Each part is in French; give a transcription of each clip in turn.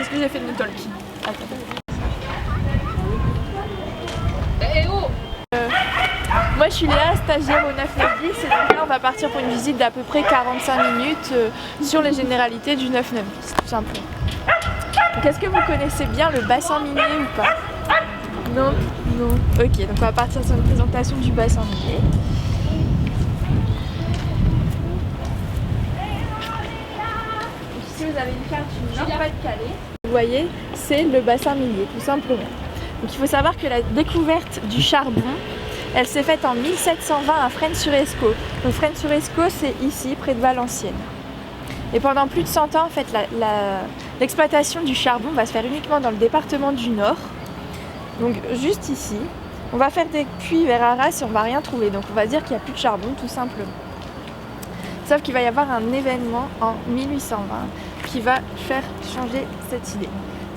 parce que j'ai fait de talking. Moi je suis Léa, stagiaire au 9-9-10 et donc là on va partir pour une visite d'à peu près 45 minutes sur les généralités du 9-9-10 tout simplement. Donc est-ce que vous connaissez bien le bassin minier ou pas? Non? Non. Ok, donc on va partir sur une présentation du bassin minier. Ici vous avez une carte du Nord-Pas-de-Calais. Vous voyez, c'est le bassin minier tout simplement. Donc il faut savoir que la découverte du charbon, elle s'est faite en 1720 à Fresnes-sur-Escaut. Donc Fresnes-sur-Escaut, c'est ici, près de Valenciennes. Et pendant plus de 100 ans, en fait, l'exploitation du charbon va se faire uniquement dans le département du Nord. Donc juste ici. On va faire des puits vers Arras et on va rien trouver. Donc on va dire qu'il n'y a plus de charbon, tout simplement. Sauf qu'il va y avoir un événement en 1820 qui va faire changer cette idée.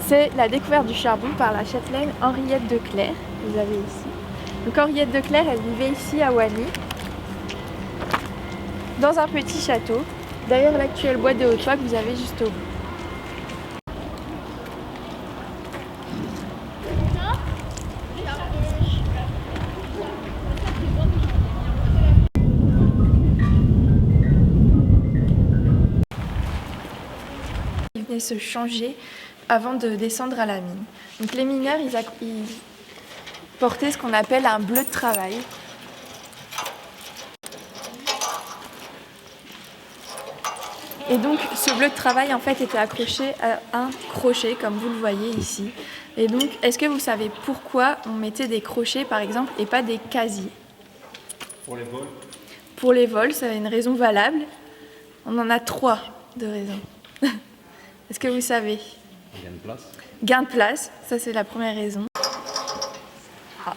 C'est la découverte du charbon par la châtelaine Henriette de Clerc. Vous avez ici. Donc Henriette de Clerc, elle vivait ici à Wany, dans un petit château. D'ailleurs l'actuel bois de Hautetois que vous avez juste au bout. Ils venaient se changer avant de descendre à la mine. Donc les mineurs, ils portaient ce qu'on appelle un bleu de travail. Et donc ce bleu de travail en fait était accroché à un crochet comme vous le voyez ici. Et donc est-ce que vous savez pourquoi on mettait des crochets par exemple et pas des casiers? Pour les vols. Pour les vols, ça a une raison valable. On en a 3 de raisons. Est-ce que vous savez? Gain de place. Gain de place, ça c'est la première raison. Ah.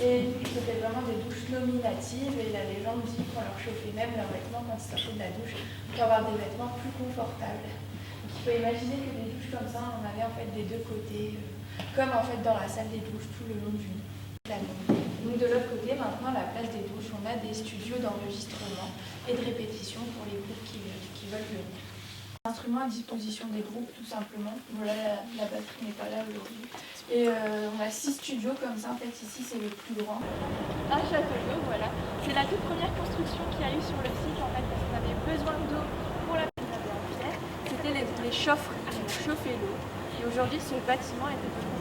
Et c'était vraiment des douches nominatives et la légende dit qu'on leur chauffait même leurs vêtements quand ils sortaient de la douche pour avoir des vêtements plus confortables. Donc il faut imaginer que des douches comme ça, on en avait en fait des deux côtés, comme en fait dans la salle des douches tout le long du Donc de l'autre côté, maintenant, à la place des douches, on a des studios d'enregistrement et de répétition pour les groupes qui veulent venir. Instruments à disposition des groupes, tout simplement. Voilà, la batterie n'est pas là aujourd'hui. Et on a 6 studios comme ça. En fait, ici, c'est le plus grand. Un château d'eau, voilà. C'est la toute première construction qu'il y a eu sur le site, en fait, parce qu'on avait besoin d'eau pour la piscine en pierre. C'était les chaufferes qui ont chauffé l'eau. Et aujourd'hui, ce bâtiment était complètement...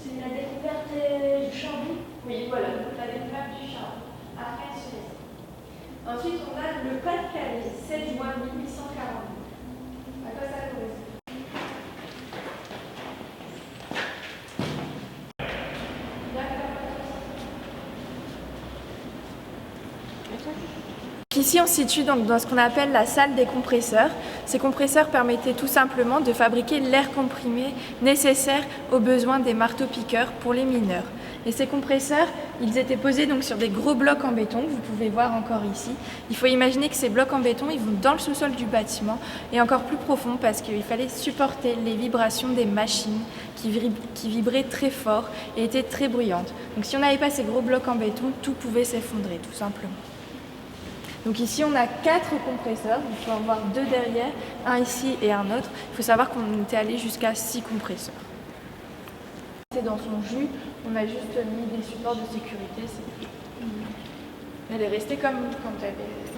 C'est la découverte du charbon. Oui, voilà, donc la découverte du charbon à Fresnes-sur-Escaut. Ensuite, on a le Pas-de-Calais, 7 juin 1840. À quoi ça correspond? ici on se situe donc dans ce qu'on appelle la salle des compresseurs. Ces compresseurs permettaient tout simplement de fabriquer l'air comprimé nécessaire aux besoins des marteaux-piqueurs pour les mineurs. Et ces compresseurs, ils étaient posés donc sur des gros blocs en béton, que vous pouvez voir encore ici. Il faut imaginer que ces blocs en béton, ils vont dans le sous-sol du bâtiment et encore plus profond parce qu'il fallait supporter les vibrations des machines qui vibraient très fort et étaient très bruyantes. Donc si on n'avait pas ces gros blocs en béton, tout pouvait s'effondrer tout simplement. Donc ici on a 4 compresseurs, il faut en voir 2 derrière, un ici et un autre. Il faut savoir qu'on était allé jusqu'à 6 compresseurs. Dans son jus, on a juste mis des supports de sécurité. Elle est restée comme quand elle est.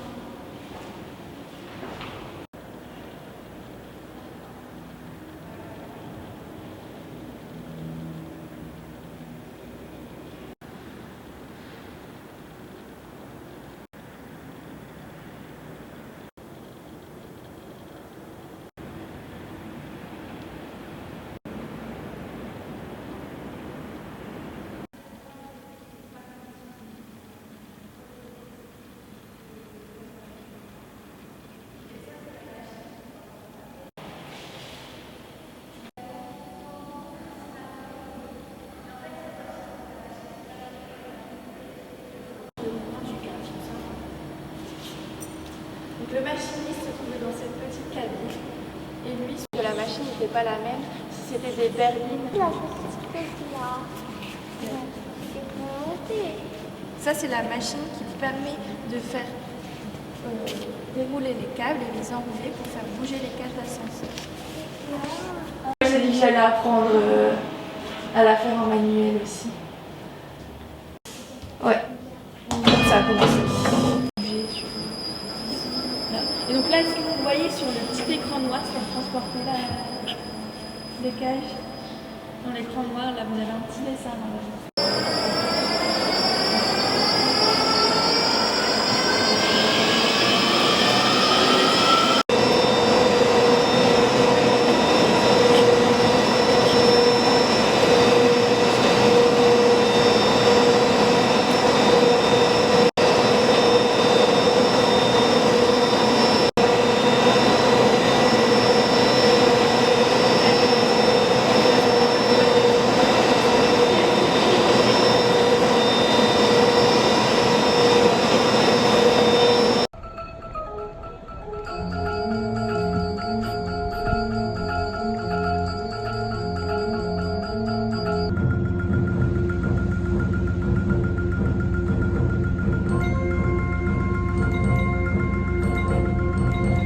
Donc le machiniste se trouvait dans cette petite cabine et lui, la machine n'était pas la même, si c'était des berlines. Ça c'est la machine qui permet de faire dérouler les câbles et les enrouler pour faire bouger les cages d'ascenseur. J'ai dit que j'allais apprendre à la faire en manuel aussi. Ouais, ça a commencé. Et donc là, est-ce que vous voyez sur le petit écran noir, ça transporter les cages dans l'écran noir, là vous avez un petit dessin dans